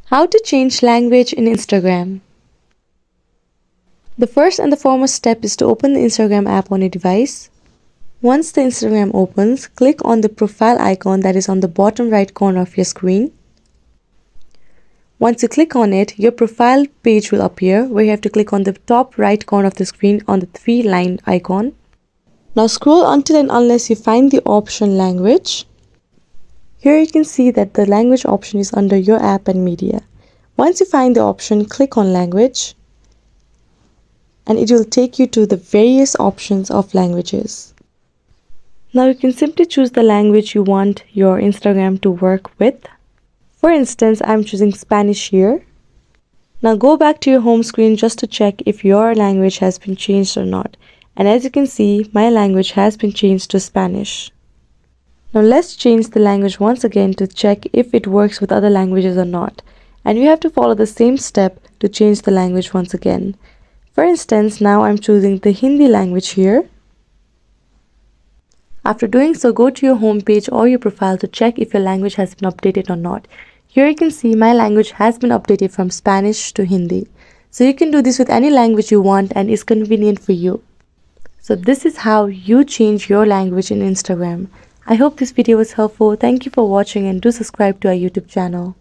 How to change language in Instagram. The first and the foremost step is to open the Instagram app on your device. Once the Instagram opens, click on the profile icon that is on the bottom right corner of your screen. Once you click on it, your profile page will appear where you have to click on the top right corner of the screen on the three-line icon. Now scroll until and unless you find the option language. Here you can see that the language option is under your app and media. Once you find the option, click on language and it will take you to the various options of languages. Now you can simply choose the language you want your Instagram to work with. For instance, I'm choosing Spanish here. Now go back to your home screen just to check if your language has been changed or not. And as you can see, my language has been changed to Spanish. Now let's change the language once again to check if it works with other languages or not. And you have to follow the same step to change the language once again. For instance, now I'm choosing the Hindi language here. After doing so, go to your home page or your profile to check if your language has been updated or not. Here you can see my language has been updated from Spanish to Hindi. So you can do this with any language you want and is convenient for you. So this is how you change your language in Instagram. I hope this video was helpful. Thank you for watching and do subscribe to our YouTube channel.